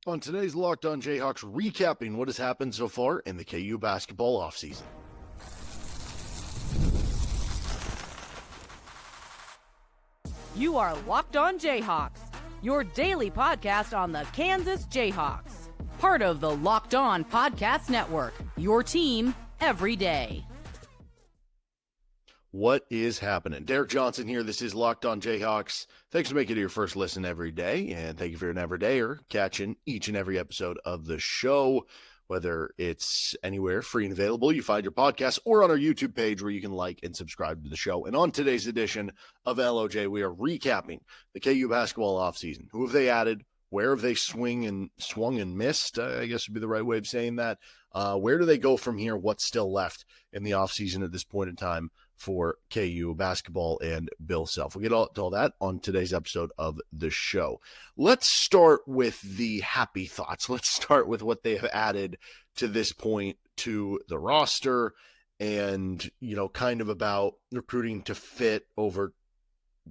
On today's Locked On Jayhawks, recapping what has happened so far in the KU basketball offseason. You are Locked On Jayhawks, your daily podcast on the Kansas Jayhawks. Part of the Locked On Podcast Network, your team every day. What is happening? Derek Johnson here. This is Locked On Jayhawks. Thanks for making it your first listen every day, and thank you for an everydayer catching each and every episode of the show, whether it's anywhere free and available you find your podcast, or on our YouTube page where you can like and subscribe to the show. And on today's edition of LOJ, we are recapping the KU basketball offseason. Who have they added? Where have they swung and missed? I guess would be the right way of saying that. Where do they go from here? What's still left in the offseason at this point in time for KU basketball and Bill Self? We'll get to all that on today's episode of the show. Let's start with the happy thoughts. Let's start with what they have added to this point to the roster and, kind of about recruiting to fit over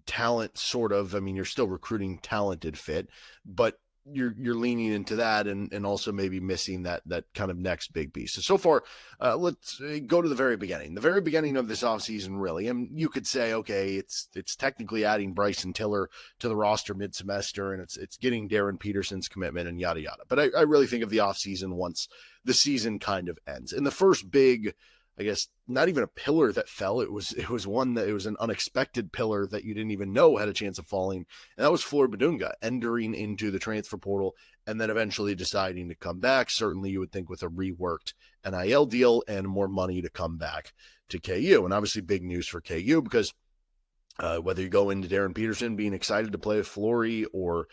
talent, sort of. I mean, you're still recruiting talented fit, but you're leaning into that and also maybe missing that kind of next big piece. So far, let's go to the very beginning. The very beginning of this offseason, really. And you could say, okay, it's technically adding Bryson Tiller to the roster mid-semester, and it's getting Darryn Peterson's commitment and yada yada. But I really think of the offseason once the season kind of ends. And the first big, I guess, not even a pillar that fell. It was an unexpected pillar that you didn't even know had a chance of falling. And that was Flory Bidunga entering into the transfer portal and then eventually deciding to come back. Certainly you would think with a reworked NIL deal and more money to come back to KU. And obviously big news for KU because whether you go into Darryn Peterson being excited to play with Flory or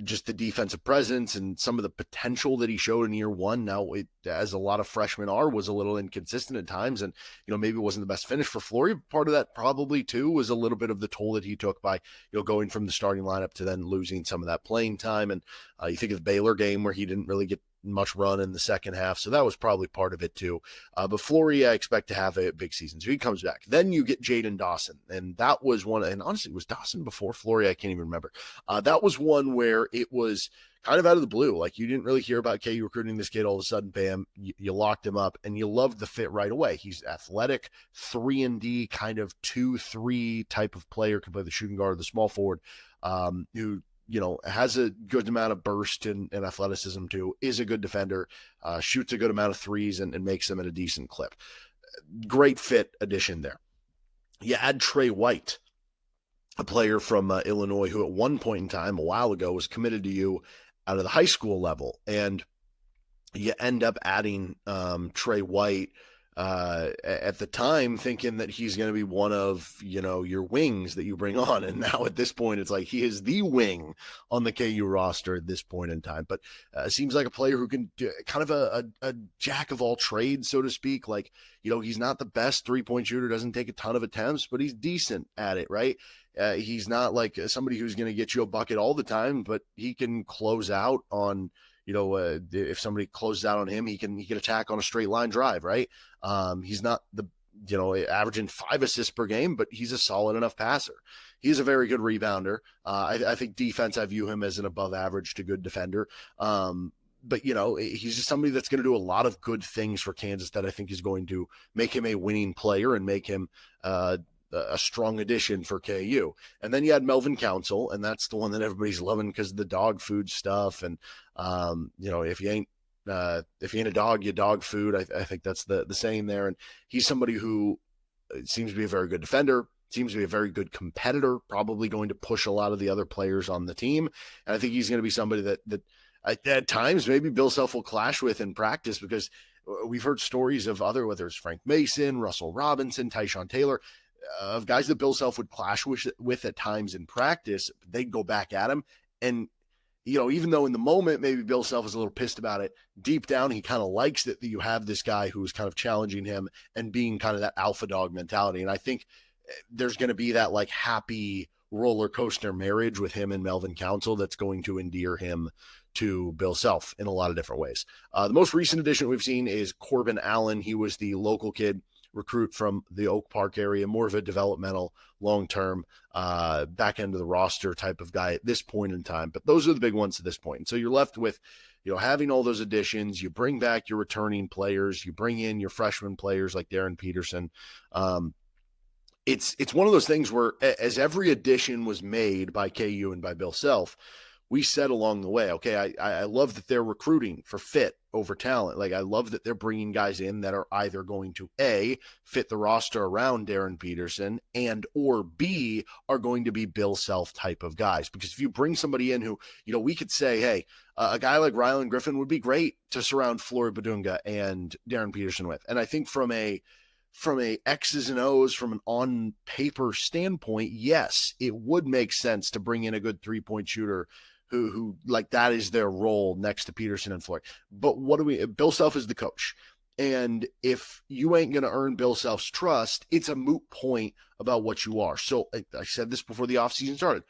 just the defensive presence and some of the potential that he showed in year one. Now, as a lot of freshmen are, was a little inconsistent at times, and maybe it wasn't the best finish for Flory. Part of that probably too was a little bit of the toll that he took by going from the starting lineup to then losing some of that playing time. And you think of the Baylor game where he didn't really get much run in the second half, so that was probably part of it too. But Flory, I expect to have a big season, so he comes back. Then you get Jayden Dawson, and that was one. And honestly, was Dawson before Flory? I can't even remember. That was one where it was kind of out of the blue. Like, you didn't really hear about KU recruiting this kid. All of a sudden, bam, you locked him up, and you loved the fit right away. He's athletic, 3-and-D, kind of 2-3 type of player, can play the shooting guard, the small forward, who has a good amount of burst and athleticism too, is a good defender, shoots a good amount of threes and makes them at a decent clip. Great fit addition there. You add Trey White, a player from Illinois who at one point in time, a while ago, was committed to you out of the high school level. And you end up adding Trey White at the time, thinking that he's going to be one of, your wings that you bring on. And now at this point, it's like he is the wing on the KU roster at this point in time. But seems like a player who can do kind of a jack of all trades, so to speak. Like, he's not the best 3-point shooter, doesn't take a ton of attempts, but he's decent at it, right? He's not like somebody who's going to get you a bucket all the time, but he can close out on, if somebody closes out on him, he can attack on a straight line drive, right? He's not the, averaging 5 assists per game, but he's a solid enough passer. He's a very good rebounder. I think defense, I view him as an above average to good defender. But, he's just somebody that's going to do a lot of good things for Kansas that I think is going to make him a winning player and make him a strong addition for KU. And then you had Melvin Council, and that's the one that everybody's loving because of the dog food stuff. And, if you ain't a dog, you dog food. I think that's the saying there. And he's somebody who seems to be a very good defender, seems to be a very good competitor, probably going to push a lot of the other players on the team. And I think he's going to be somebody that at times maybe Bill Self will clash with in practice, because we've heard stories of whether it's Frank Mason, Russell Robinson, Tyshawn Taylor, of guys that Bill Self would clash with at times in practice. They'd go back at him. And, even though in the moment maybe Bill Self is a little pissed about it, deep down he kind of likes that you have this guy who's kind of challenging him and being kind of that alpha dog mentality. And I think there's going to be that like happy roller coaster marriage with him and Melvin Council that's going to endear him to Bill Self in a lot of different ways. The most recent addition we've seen is Corbin Allen. He was the local kid recruit from the Oak Park area, more of a developmental, long-term, back end of the roster type of guy at this point in time. But those are the big ones at this point. And so you're left with, having all those additions. You bring back your returning players. You bring in your freshman players like Darryn Peterson. It's one of those things where, as every addition was made by KU and by Bill Self, we said along the way, okay, I love that they're recruiting for fit over talent. Like, I love that they're bringing guys in that are either going to A, fit the roster around Darryn Peterson, and or B, are going to be Bill Self type of guys. Because if you bring somebody in who, we could say, hey, a guy like Rylan Griffin would be great to surround Flory Bidunga and Darryn Peterson with. And I think from a X's and O's, from an on paper standpoint, yes, it would make sense to bring in a good 3-point shooter who like that is their role next to Peterson and Flory. But Bill Self is the coach. And if you ain't going to earn Bill Self's trust, it's a moot point about what you are. So I said this before the offseason started.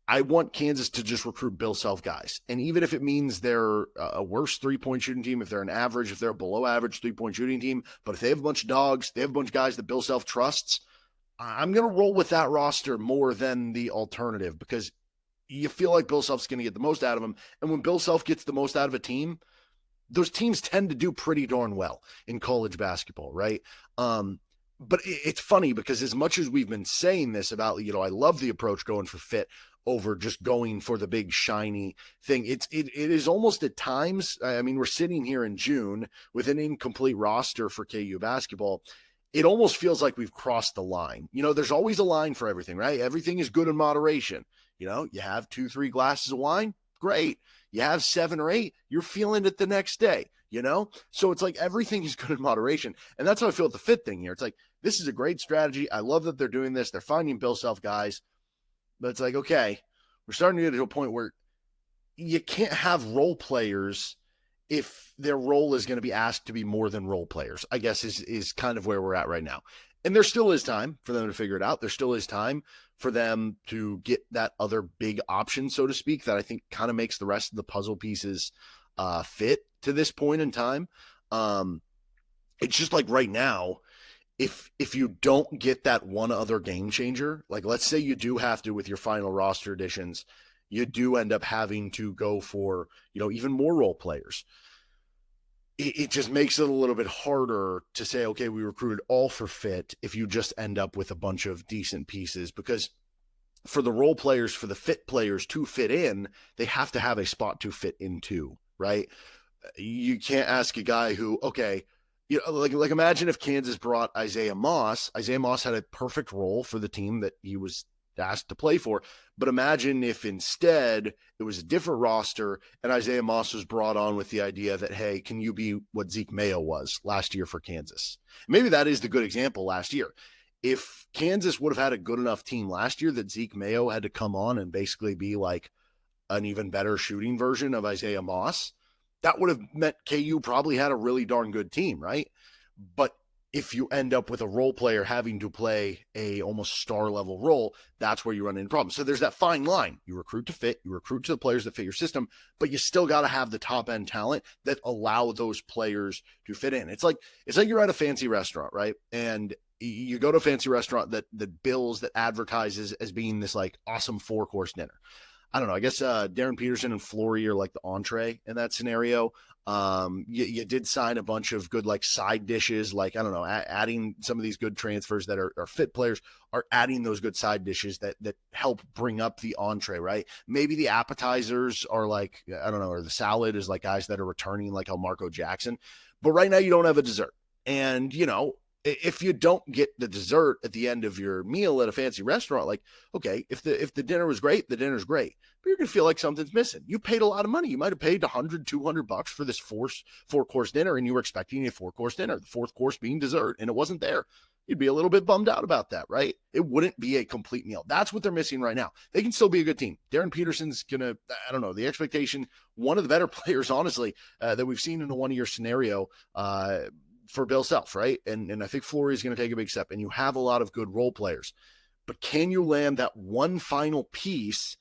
I want Kansas to just recruit Bill Self guys. And even if it means they're a worse 3-point shooting team, if they're an average, if they're a below average 3-point shooting team, but if they have a bunch of dogs, they have a bunch of guys that Bill Self trusts, I'm going to roll with that roster more than the alternative, because you feel like Bill Self's going to get the most out of them. And when Bill Self gets the most out of a team, those teams tend to do pretty darn well in college basketball, right? But it's funny because as much as we've been saying this about, I love the approach going for fit over just going for the big shiny thing. It is almost at times, I mean, we're sitting here in June with an incomplete roster for KU basketball. It almost feels like we've crossed the line. There's always a line for everything, right? Everything is good in moderation. You have 2-3 glasses of wine, great. You have 7 or 8, you're feeling it the next day, So it's like everything is good in moderation. And that's how I feel with the fit thing here. It's like, this is a great strategy. I love that they're doing this. They're finding Bill Self guys. But it's like, okay, we're starting to get to a point where you can't have role players if their role is going to be asked to be more than role players, I guess is kind of where we're at right now. And there still is time for them to figure it out. There still is time for them to get that other big option, so to speak, that I think kind of makes the rest of the puzzle pieces fit to this point in time. It's just like right now, if you don't get that one other game changer, like let's say you do have to, with your final roster additions, you do end up having to go for, even more role players. It just makes it a little bit harder to say, okay, we recruited all for fit if you just end up with a bunch of decent pieces, because for the role players, for the fit players to fit in, they have to have a spot to fit into, right? You can't ask a guy who, okay, like imagine if Kansas brought Isaiah Moss. Isaiah Moss had a perfect role for the team that he was asked to play for. But imagine if instead it was a different roster and Isaiah Moss was brought on with the idea that, hey, can you be what Zeke Mayo was last year for Kansas? Maybe that is the good example last year. If Kansas would have had a good enough team last year that Zeke Mayo had to come on and basically be like an even better shooting version of Isaiah Moss, that would have meant KU probably had a really darn good team, right? But if you end up with a role player having to play a almost star level role, that's where you run into problems. So there's that fine line. You recruit to fit, you recruit to the players that fit your system, but you still got to have the top end talent that allow those players to fit in. It's like you're at a fancy restaurant, right? And you go to a fancy restaurant that bills, that advertises as being this like awesome 4-course dinner. I don't know. I guess Darryn Peterson and Flory are like the entree in that scenario. You did sign a bunch of good like side dishes, like, I don't know, adding some of these good transfers that are fit players are adding those good side dishes that help bring up the entree, right? Maybe the appetizers are like, I don't know, or the salad is like guys that are returning like Marco Jackson. But right now you don't have a dessert. And, if you don't get the dessert at the end of your meal at a fancy restaurant, like, okay, if the dinner was great, the dinner's great, but you're going to feel like something's missing. You paid a lot of money. You might've paid $100, $200 for this 4-course dinner, and you were expecting a 4-course dinner, the 4th course being dessert, and it wasn't there. You'd be a little bit bummed out about that, right? It wouldn't be a complete meal. That's what they're missing right now. They can still be a good team. Darryn Peterson's going to, I don't know, the expectation, one of the better players, honestly, that we've seen in a one-year scenario, for Bill Self, right? And I think Flory is going to take a big step, and you have a lot of good role players, but can you land that one final piece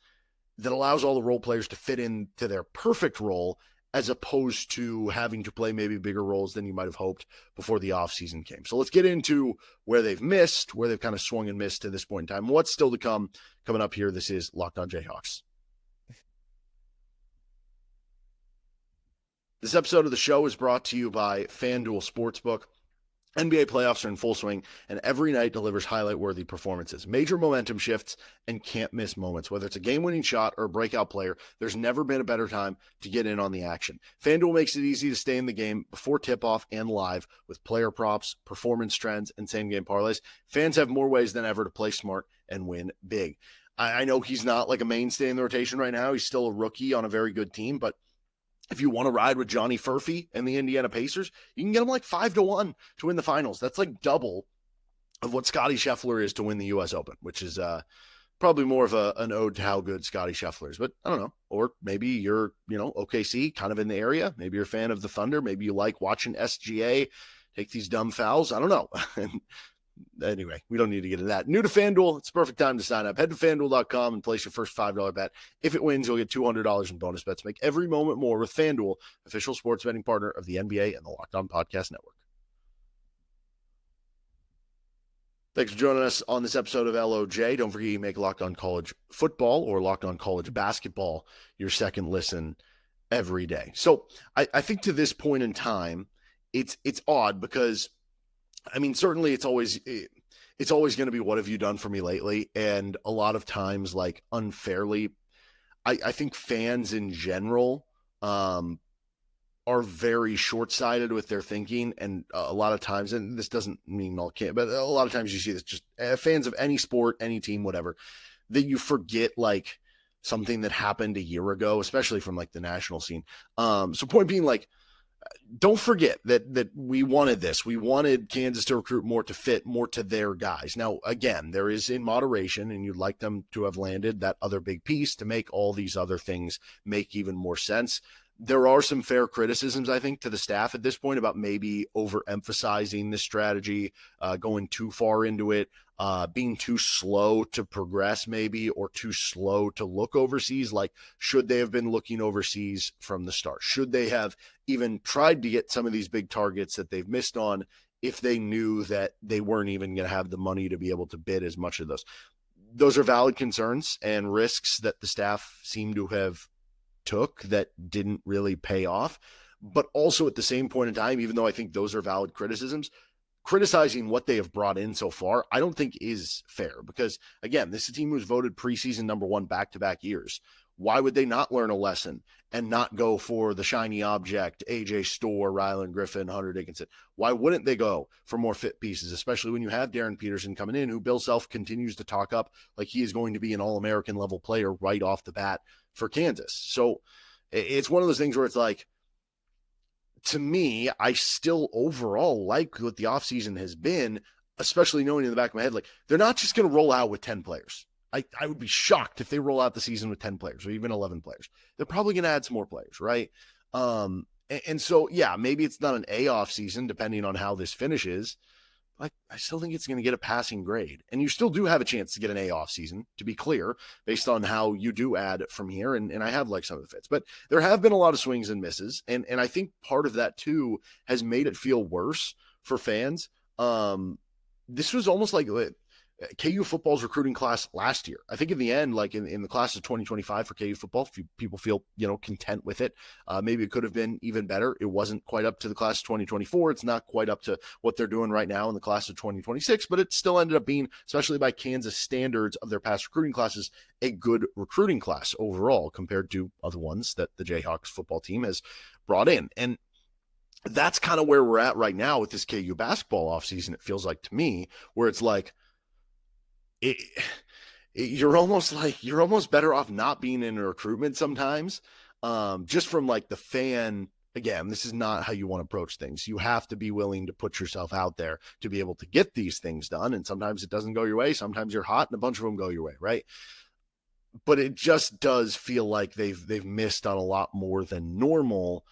that allows all the role players to fit into their perfect role as opposed to having to play maybe bigger roles than you might have hoped before the offseason came. So let's get into where they've missed, where they've kind of swung and missed to this point in time. What's still to come coming up here. This is Locked On Jayhawks. This episode of the show is brought to you by FanDuel Sportsbook. NBA playoffs are in full swing, and every night delivers highlight-worthy performances, major momentum shifts, and can't-miss moments. Whether it's a game-winning shot or a breakout player, there's never been a better time to get in on the action. FanDuel makes it easy to stay in the game before tip-off and live with player props, performance trends, and same-game parlays. Fans have more ways than ever to play smart and win big. I know he's not like a mainstay in the rotation right now. He's still a rookie on a very good team, but if you want to ride with Johnny Furphy and the Indiana Pacers, you can get him like 5-1 to win the finals. That's like double of what Scottie Scheffler is to win the U.S. Open, which is probably more of an ode to how good Scottie Scheffler is. But I don't know. Or maybe you're, OKC, kind of in the area. Maybe you're a fan of the Thunder. Maybe you like watching SGA take these dumb fouls. I don't know. Anyway, we don't need to get into that. New to FanDuel, it's the perfect time to sign up. Head to FanDuel.com and place your first $5 bet. If it wins, you'll get $200 in bonus bets. Make every moment more with FanDuel, official sports betting partner of the NBA and the Locked On Podcast Network. Thanks for joining us on this episode of LOJ. Don't forget you make Locked On College Football or Locked On College Basketball your second listen every day. So I think to this point in time, it's odd because certainly it's always going to be what have you done for me lately? And a lot of times, like unfairly, I think fans in general are very short-sighted with their thinking. And a lot of times, and this doesn't mean all can't, but a lot of times you see this just fans of any sport, any team, whatever, that you forget like something that happened a year ago, especially from like the national scene. So point being, like, don't forget that we wanted this. We wanted Kansas to recruit more to fit more to their guys. Now, again, there is in moderation, and you'd like them to have landed that other big piece to make all these other things make even more sense. There are some fair criticisms, I think, to the staff at this point about maybe overemphasizing this strategy, going too far into it, being too slow to progress maybe, or too slow to look overseas. Like, should they have been looking overseas from the start? Should they have even tried to get some of these big targets that they've missed on if they knew that they weren't even going to have the money to be able to bid as much of those? Those are valid concerns and risks that the staff seem to have took that didn't really pay off. But also at the same point in time, even though I think those are valid criticisms, criticizing what they have brought in so far, I don't think is fair, because again, this is a team who's voted preseason number one back-to-back years. Why would they not learn a lesson and not go for the shiny object, AJ Storr, Ryland Griffin, Hunter Dickinson? Why wouldn't they go for more fit pieces, especially when you have Darryn Peterson coming in, who Bill Self continues to talk up like he is going to be an All-American level player right off the bat for Kansas? So it's one of those things where it's like, to me, I still overall like what the offseason has been, especially knowing in the back of my head, like, they're not just going to roll out with 10 players. I would be shocked if they roll out the season with 10 players or even 11 players. They're probably going to add some more players, right? And so, yeah, maybe it's not an A off season depending on how this finishes. But I still think it's going to get a passing grade. And you still do have a chance to get an A off season, to be clear, based on how you do add from here. And I have liked some of the fits. But there have been a lot of swings and misses. And I think part of that, too, has made it feel worse for fans. This was almost like KU football's recruiting class last year. I think in the end, like in the class of 2025 for KU football, people feel, content with it. Maybe it could have been even better. It wasn't quite up to the class of 2024. It's not quite up to what they're doing right now in the class of 2026, but it still ended up being, especially by Kansas standards of their past recruiting classes, a good recruiting class overall compared to other ones that the Jayhawks football team has brought in. And that's kind of where we're at right now with this KU basketball offseason, it feels like to me, where it's like, you're almost better off not being in a recruitment sometimes, just from like the fan. Again, this is not how you want to approach things. You have to be willing to put yourself out there to be able to get these things done. And sometimes it doesn't go your way. Sometimes you're hot and a bunch of them go your way, right? But it just does feel like they've missed on a lot more than normal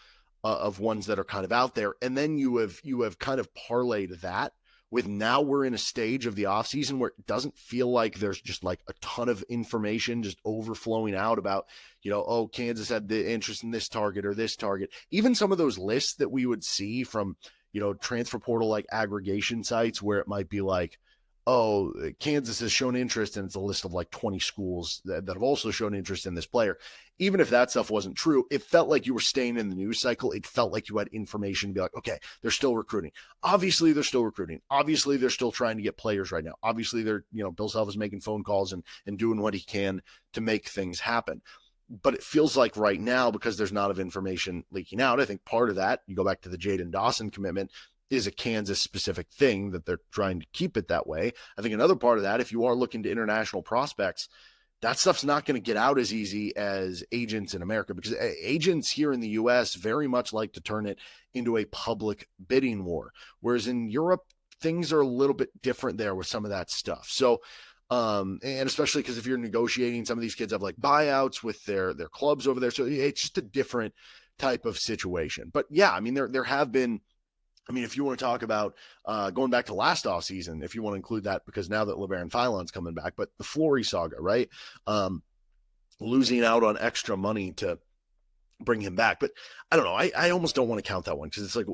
of ones that are kind of out there. And then you have kind of parlayed that with now we're in a stage of the offseason where it doesn't feel like there's just like a ton of information just overflowing out about, oh, Kansas had the interest in this target or this target. Even some of those lists that we would see from, transfer portal like aggregation sites where it might be like, oh, Kansas has shown interest, and it's a list of like 20 schools that have also shown interest in this player. Even if that stuff wasn't true, it felt like you were staying in the news cycle. It felt like you had information to be like, okay, they're still recruiting. Obviously, they're still recruiting. Obviously, they're still trying to get players right now. Obviously, they're, Bill Self is making phone calls and doing what he can to make things happen. But it feels like right now, because there's not of information leaking out, I think part of that, you go back to the Jayden Dawson commitment, is a Kansas specific thing that they're trying to keep it that way. I think another part of that, if you are looking to international prospects, that stuff's not going to get out as easy as agents in America, because agents here in the US very much like to turn it into a public bidding war. Whereas in Europe, things are a little bit different there with some of that stuff. So, and especially because if you're negotiating, some of these kids have like buyouts with their clubs over there. So it's just a different type of situation. But yeah, I mean, there have been, if you want to talk about going back to last offseason, if you want to include that, because now that LeBaron Philon's coming back, but the Flory saga, right? Losing out on extra money to bring him back. But I don't know. I almost don't want to count that one, because it's like,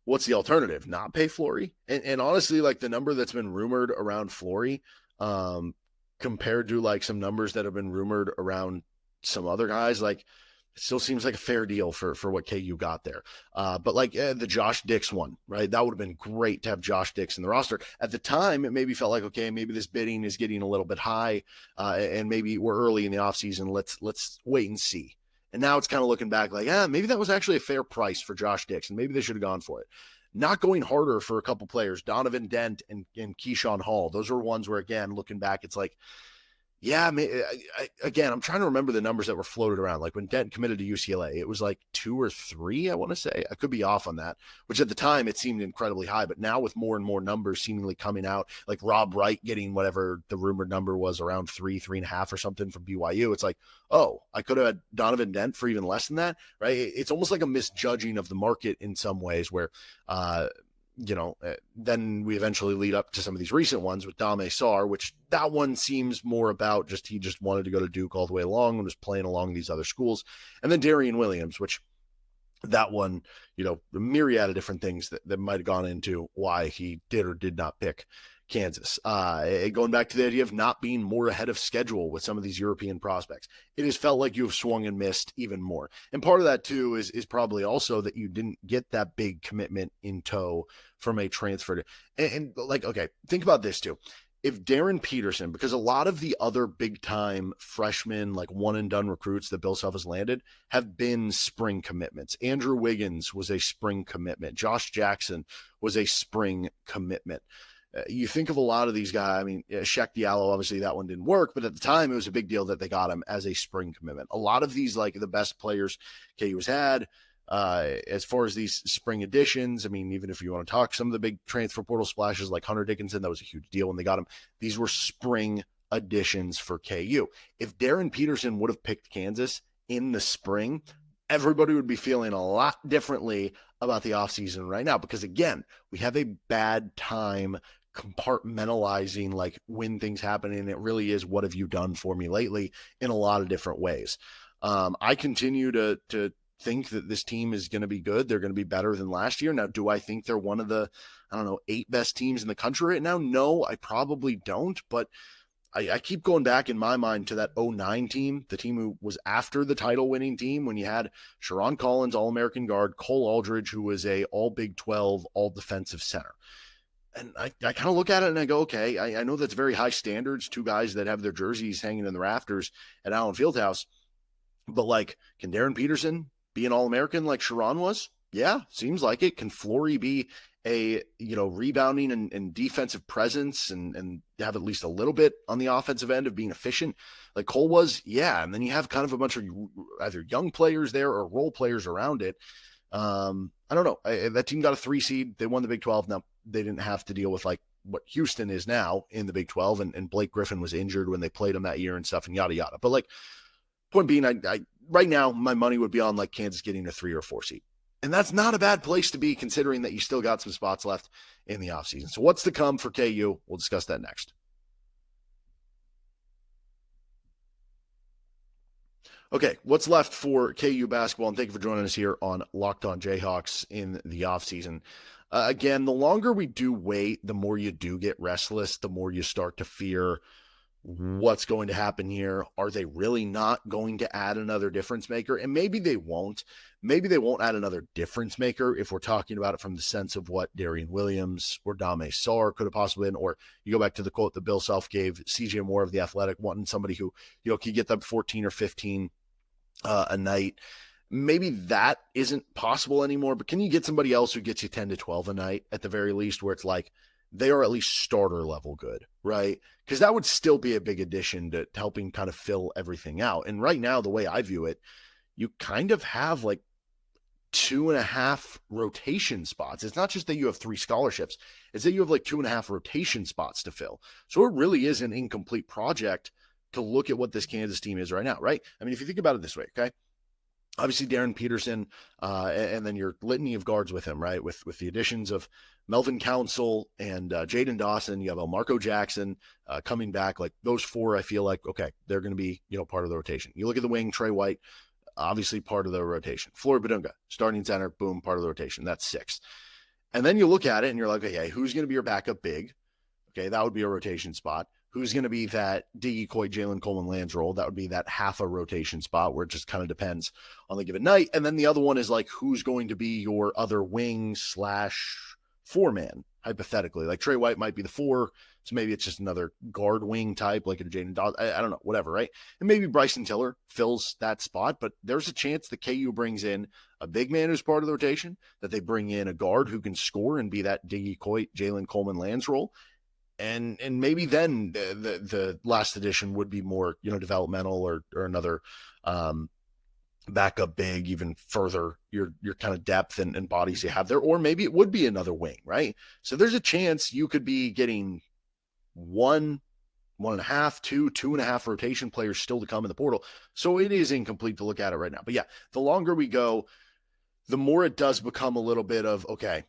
what's the alternative? Not pay Flory? And honestly, like the number that's been rumored around Flory compared to like some numbers that have been rumored around some other guys, like, it still seems like a fair deal for what KU got there. But like the Josh Dix one, right? That would have been great to have Josh Dix in the roster. At the time, it maybe felt like, okay, maybe this bidding is getting a little bit high, and maybe we're early in the offseason. Let's wait and see. And now it's kind of looking back like, maybe that was actually a fair price for Josh Dix, and maybe they should have gone for it. Not going harder for a couple players, Donovan Dent and Keyshawn Hall. Those are ones where, again, looking back, it's like, yeah, again, I'm trying to remember the numbers that were floated around. Like when Dent committed to UCLA, it was like 2 or 3, I want to say. I could be off on that, which at the time it seemed incredibly high. But now with more and more numbers seemingly coming out, like Rob Wright getting whatever the rumored number was, around 3.5 or something from BYU. It's like, oh, I could have had Donovan Dent for even less than that, right? It's almost like a misjudging of the market in some ways where, then we eventually lead up to some of these recent ones with Dame Sarr, which that one seems more about he just wanted to go to Duke all the way along and was playing along these other schools. And then Darrion Williams, which that one, the myriad of different things that might have gone into why he did or did not pick Kansas. Going back to the idea of not being more ahead of schedule with some of these European prospects, it has felt like you've swung and missed even more. And part of that too is probably also that you didn't get that big commitment in tow from a transfer. And like, okay, think about this too. If Darryn Peterson, because a lot of the other big time freshmen, like one and done recruits that Bill Self has landed have been spring commitments. Andrew Wiggins was a spring commitment. Josh Jackson was a spring commitment. You think of a lot of these guys. Shaq Diallo, obviously that one didn't work, but at the time it was a big deal that they got him as a spring commitment. A lot of these, like the best players KU has had, as far as these spring additions, even if you want to talk some of the big transfer portal splashes like Hunter Dickinson, that was a huge deal when they got him. These were spring additions for KU. If Darryn Peterson would have picked Kansas in the spring, everybody would be feeling a lot differently about the offseason right now, because again, we have a bad time compartmentalizing like when things happen, and it really is, what have you done for me lately, in a lot of different ways. I continue to think that this team is going to be good. They're going to be better than last year. Now, do I think they're one of the, 8 best teams in the country right now? No, I probably don't, but I keep going back in my mind to that 2009 team, the team who was after the title winning team, when you had Sharon Collins, All-American guard, Cole Aldridge, who was a all Big 12, all defensive center. And I kind of look at it and I go, okay, I know that's very high standards, 2 guys that have their jerseys hanging in the rafters at Allen Fieldhouse, but like, can Darryn Peterson be an All-American like Sharon was? Yeah, seems like it. Can Flory be a, rebounding and defensive presence and have at least a little bit on the offensive end of being efficient like Cole was? Yeah. And then you have kind of a bunch of either young players there or role players around it. I don't know. That team got a 3 seed. They won the Big 12. Now, they didn't have to deal with like what Houston is now in the Big 12, and Blake Griffin was injured when they played him that year and stuff and yada, yada. But like, point being, I right now, my money would be on like Kansas getting a 3 or 4 seed. And that's not a bad place to be, considering that you still got some spots left in the offseason. So what's to come for KU? We'll discuss that next. Okay, what's left for KU basketball? And thank you for joining us here on Locked On Jayhawks in the offseason. Again, the longer we do wait, the more you do get restless, the more you start to fear what's going to happen here. Are they really not going to add another difference maker? And maybe they won't. Maybe they won't add another difference maker if we're talking about it from the sense of what Darian Williams or Dame Sarr could have possibly been. Or you go back to the quote that Bill Self gave CJ Moore of The Athletic, wanting somebody who, could get them 14 or 15 a night. Maybe that isn't possible anymore, but can you get somebody else who gets you 10 to 12 a night at the very least, where it's like they are at least starter level good, right? Because that would still be a big addition to helping kind of fill everything out. And right now, the way I view it, you kind of have like 2.5 rotation spots. It's not just that you have 3 scholarships, it's that you have like 2.5 rotation spots to fill. So it really is an incomplete project to look at what this Kansas team is right now, right? I mean, if you think about it this way, okay? Obviously, Darryn Peterson, and then your litany of guards with him, right? With the additions of Melvin Council and Jayden Dawson, you have Marco Jackson coming back. Like those 4, I feel like, okay, they're going to be, part of the rotation. You look at the wing, Trey White, obviously part of the rotation. Flory Bidunga, starting center, boom, part of the rotation. That's 6. And then you look at it and you're like, okay, who's going to be your backup big? Okay, that would be a rotation spot. Who's going to be that Diggy Coit, Jalen Coleman-Lands role? That would be that half a rotation spot where it just kind of depends on the given night. And then the other one is like, who's going to be your other wing / 4-man, hypothetically. Like Trey White might be the 4, so maybe it's just another guard wing type, like a Jayden Dawson. I don't know, whatever, right? And maybe Bryson Tiller fills that spot, but there's a chance that KU brings in a big man who's part of the rotation, that they bring in a guard who can score and be that Diggy Coit, Jalen Coleman-Lands role. And maybe then the last edition would be more, developmental or another backup big, even further your kind of depth and bodies you have there. Or maybe it would be another wing, right? So there's a chance you could be getting 1.5, 2.5 rotation players still to come in the portal. So it is incomplete to look at it right now. But yeah, the longer we go, the more it does become a little bit of, okay,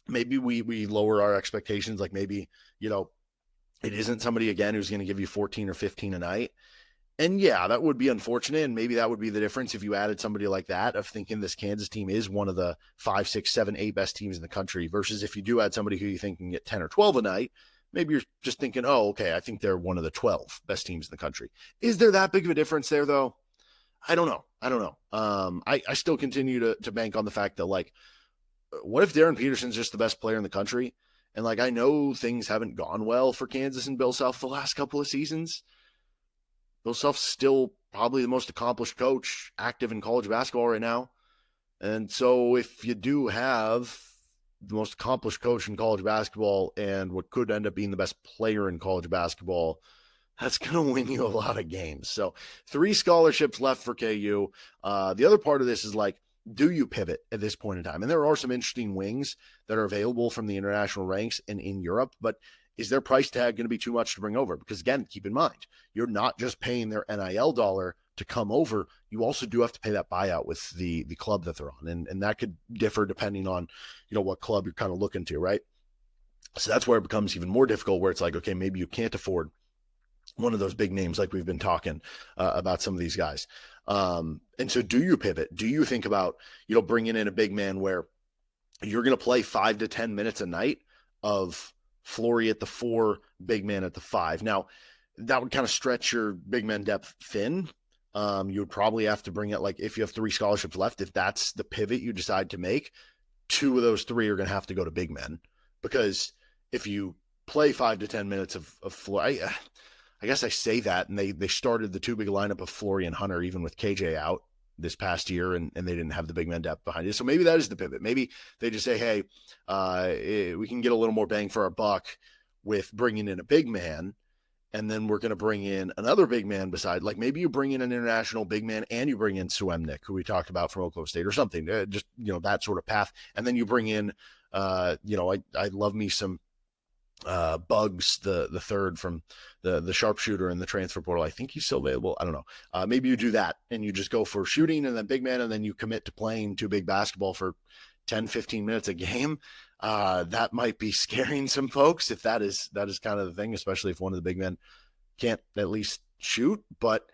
maybe we lower our expectations. Like maybe, it isn't somebody again who's going to give you 14 or 15 a night. And yeah, that would be unfortunate. And maybe that would be the difference if you added somebody like that, of thinking this Kansas team is one of the 5, 6, 7, 8 best teams in the country, versus if you do add somebody who you think can get 10 or 12 a night, maybe you're just thinking, oh, okay, I think they're one of the 12 best teams in the country. Is there that big of a difference there though? I don't know. I still continue to bank on the fact that, like, what if Darryn Peterson's just the best player in the country? And like, I know things haven't gone well for Kansas and Bill Self the last couple of seasons. Bill Self's still probably the most accomplished coach active in college basketball right now. And so if you do have the most accomplished coach in college basketball and what could end up being the best player in college basketball, that's going to win you a lot of games. So 3 scholarships left for KU. The other part of this is like, do you pivot at this point in time? And there are some interesting wings that are available from the international ranks and in Europe, but is their price tag going to be too much to bring over? Because again, keep in mind, you're not just paying their NIL dollar to come over. You also do have to pay that buyout with the club that they're on. And that could differ depending on, what club you're kind of looking to, right? So that's where it becomes even more difficult, where it's like, okay, maybe you can't afford one of those big names like we've been talking about some of these guys. And so do you pivot? Do you think about, bringing in a big man where you're going to play 5 to 10 minutes a night of Flory at the 4, big man at the 5? Now, that would kind of stretch your big man depth thin. You would probably have to bring it, like, if you have 3 scholarships left, if that's the pivot you decide to make, 2 of those 3 are going to have to go to big men. Because if you play 5 to 10 minutes of Flory, I guess I say that, and they started the 2 big lineup of Flory and Hunter, even with KJ out this past year, and they didn't have the big man depth behind it. So maybe that is the pivot. Maybe they just say, hey, we can get a little more bang for our buck with bringing in a big man, and then we're going to bring in another big man beside. Like maybe you bring in an international big man and you bring in Suemnick, who we talked about from Oklahoma State, or something, just, that sort of path. And then you bring in, I love me some Bugs, the third from the sharpshooter in the transfer portal. I think he's still available. I don't know. Maybe you do that and you just go for shooting and then big man, and then you commit to playing two big basketball for 10, 15 minutes a game. That might be scaring some folks if that is kind of the thing, especially if one of the big men can't at least shoot. But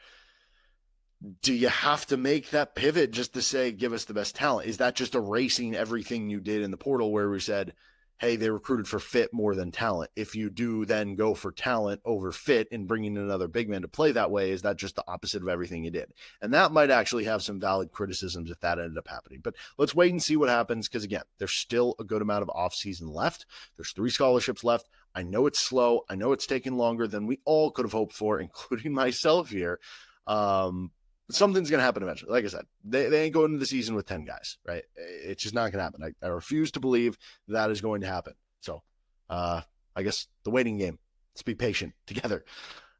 do you have to make that pivot just to say, give us the best talent? Is that just erasing everything you did in the portal where we said, hey, they recruited for fit more than talent? If you do then go for talent over fit and bringing in another big man to play that way, is that just the opposite of everything you did? And that might actually have some valid criticisms if that ended up happening. But let's wait and see what happens, because again, there's still a good amount of offseason left. There's 3 scholarships left. I know it's slow. I know it's taking longer than we all could have hoped for, including myself here. Something's going to happen eventually. Like I said, they ain't going into the season with 10 guys, right? It's just not going to happen. I refuse to believe that is going to happen. So I guess the waiting game. Let's be patient together.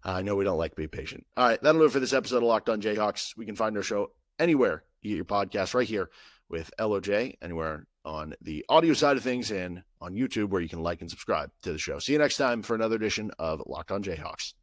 I know we don't like being patient. All right, that'll do it for this episode of Locked On Jayhawks. We can find our show anywhere you get your podcast, right here with LOJ, anywhere on the audio side of things, and on YouTube where you can like and subscribe to the show. See you next time for another edition of Locked On Jayhawks.